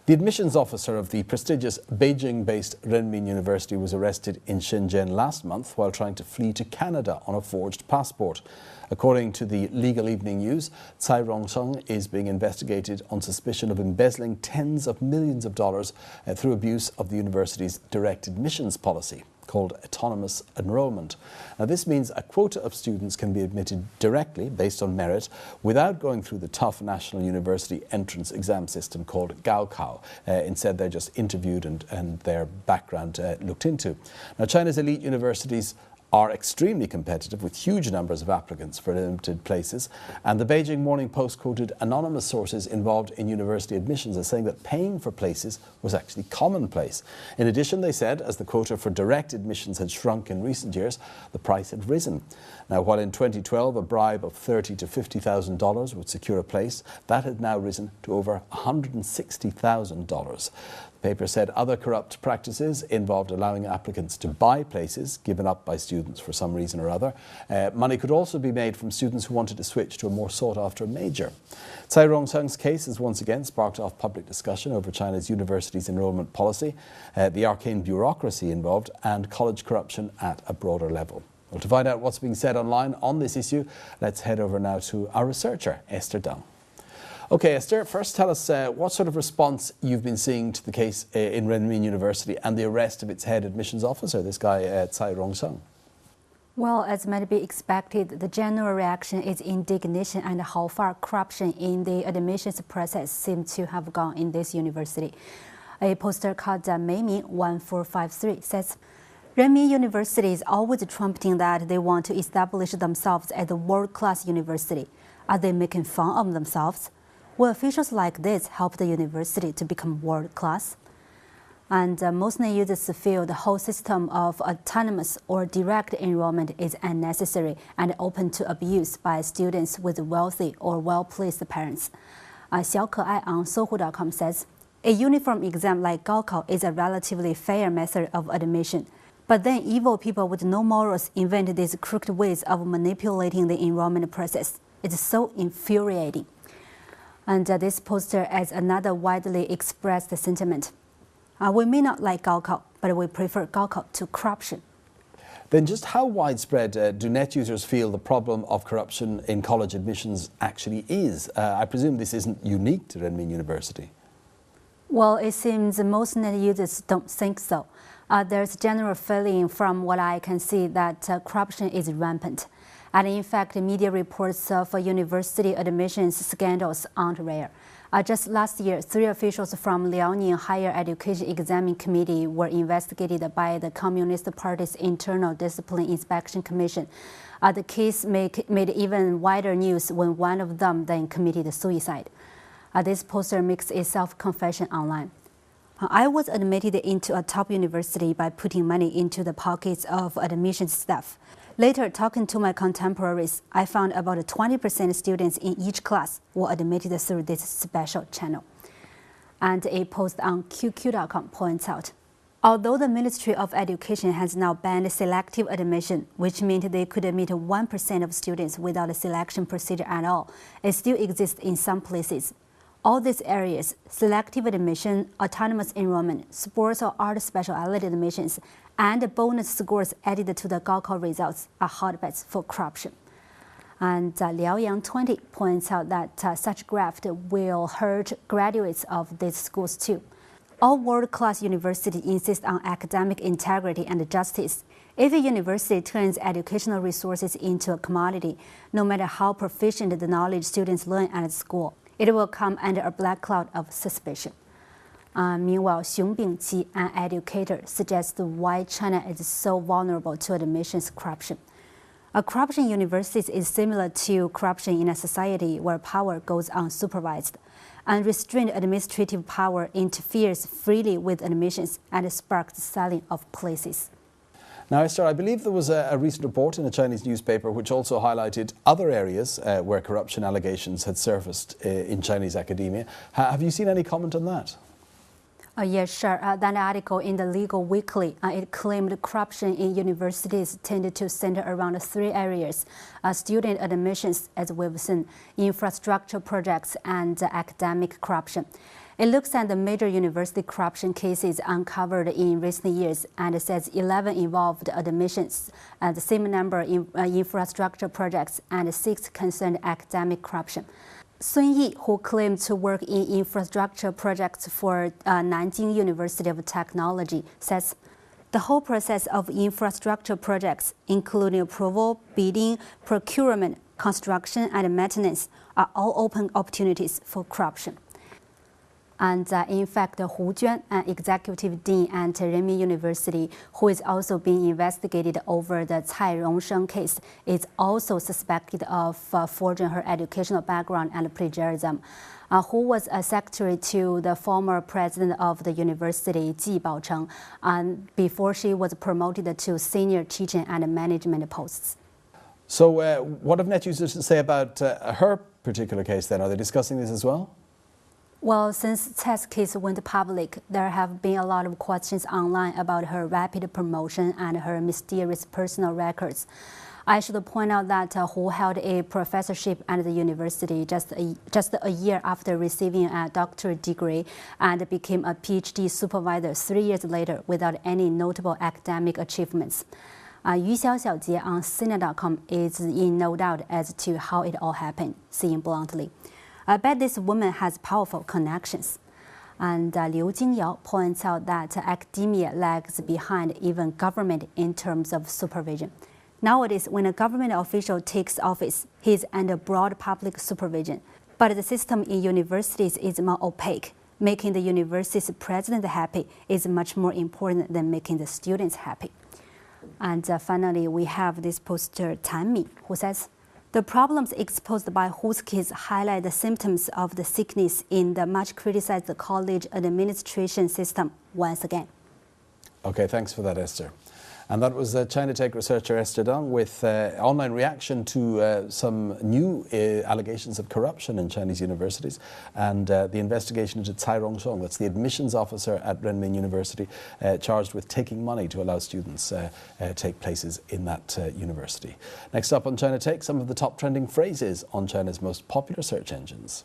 The admissions officer of the prestigious Beijing-based Renmin University was arrested in Shenzhen last month while trying to flee to Canada on a forged passport. According to the Legal Evening News, Rongsheng is being investigated on suspicion of embezzling tens of millions of dollars through abuse of the university's direct admissions policy, called autonomous enrollment. Now, this means a quota of students can be admitted directly based on merit without going through the tough national university entrance exam system called Gaokao. Instead, they're just interviewed and their background looked into. Now, China's elite universities are extremely competitive with huge numbers of applicants for limited places, and the Beijing Morning Post quoted anonymous sources involved in university admissions as saying that paying for places was actually commonplace. In addition, they said, as the quota for direct admissions had shrunk in recent years, the price had risen. Now, while in 2012 a bribe of $30,000 to $50,000 would secure a place, that had now risen to over $160,000. The paper said other corrupt practices involved allowing applicants to buy places given up by students for some reason or other. Money could also be made from students who wanted to switch to a more sought-after major. Rongsheng's case has once again sparked off public discussion over China's universities' enrollment policy, the arcane bureaucracy involved, and college corruption at a broader level. Well, to find out what's being said online on this issue, let's head over now to our researcher, Esther Dung. Okay, Esther, first tell us what sort of response you've been seeing to the case in Renmin University and the arrest of its head admissions officer, this guy, Rongsheng. Well, as might be expected, the general reaction is indignation and how far corruption in the admissions process seems to have gone in this university. A poster called Renmin 1453 says, Renmin University is always trumpeting that they want to establish themselves as a world-class university. Are they making fun of themselves? Will officials like this help the university to become world-class? And most users feel the whole system of autonomous or direct enrollment is unnecessary and open to abuse by students with wealthy or well-placed parents. Xiaokeai on Sohu.com says, a uniform exam like Gaokao is a relatively fair method of admission. But then evil people with no morals invent these crooked ways of manipulating the enrollment process. It's so infuriating. And this poster adds another widely expressed sentiment. We may not like Gaokao, but we prefer Gaokao to corruption. Then just how widespread do net users feel the problem of corruption in college admissions actually is? I presume this isn't unique to Renmin University. Well, it seems most net users don't think so. There's general feeling from what I can see that corruption is rampant. And in fact, media reports of university admissions scandals aren't rare. Just last year, 3 officials from Liaoning Higher Education Examining Committee were investigated by the Communist Party's Internal Discipline Inspection Commission. The case made even wider news when one of them then committed suicide. This poster makes a self-confession online. I was admitted into a top university by putting money into the pockets of admissions staff. Later, talking to my contemporaries, I found about 20% students in each class were admitted through this special channel. And a post on QQ.com points out, although the Ministry of Education has now banned selective admission, which meant they could admit 1% of students without a selection procedure at all, it still exists in some places. All these areas, selective admission, autonomous enrollment, sports or art specialty admissions, and bonus scores added to the Gaokao results are hotbeds for corruption. And Liaoyang 20 points out that such graft will hurt graduates of these schools too. All world-class universities insist on academic integrity and justice. If a university turns educational resources into a commodity, no matter how proficient the knowledge students learn at school, it will come under a black cloud of suspicion. Meanwhile, Xiong Bingqi, an educator, suggests why China is so vulnerable to admissions corruption. Corruption in universities is similar to corruption in a society where power goes unsupervised. Unrestrained administrative power interferes freely with admissions and sparks the selling of places. Now, Esther, I believe there was a recent report in a Chinese newspaper which also highlighted other areas where corruption allegations had surfaced in Chinese academia. Have you seen any comment on that? Yes, sure. That article in the Legal Weekly, it claimed corruption in universities tended to center around 3 areas: student admissions, as we've seen, infrastructure projects, and academic corruption. It looks at the major university corruption cases uncovered in recent years and says 11 involved admissions, the same number in infrastructure projects, and 6 concerned academic corruption. Sun Yi, who claimed to work in infrastructure projects for Nanjing University of Technology, says the whole process of infrastructure projects, including approval, bidding, procurement, construction, and maintenance, are all open opportunities for corruption. And in fact, Hu Juan, an executive dean at Renmin University, who is also being investigated over the Rongsheng case, is also suspected of forging her educational background and plagiarism. Hu was a secretary to the former president of the university, Baocheng, before she was promoted to senior teaching and management posts. So what have net users to say about her particular case then? Are they discussing this as well? Well, since T's case went public, there have been a lot of questions online about her rapid promotion and her mysterious personal records. I should point out that Hu held a professorship at the university just a year after receiving a doctorate degree and became a PhD supervisor 3 years later without any notable academic achievements. Yu Xiaoxiaojie on CNET.com is in no doubt as to how it all happened, saying bluntly, I bet this woman has powerful connections. And Liu Jingyao points out that academia lags behind even government in terms of supervision. Nowadays, when a government official takes office, he is under broad public supervision. But the system in universities is more opaque. Making the university's president happy is much more important than making the students happy. And finally, we have this poster, Tan Mi, who says, the problems exposed by Hu's case highlight the symptoms of the sickness in the much criticized college administration system once again. Okay, thanks for that, Esther. And that was China Tech researcher Esther Dong with online reaction to some new allegations of corruption in Chinese universities and the investigation into Rongsheng, that's the admissions officer at Renmin University, charged with taking money to allow students take places in that university. Next up on China Tech, some of the top trending phrases on China's most popular search engines.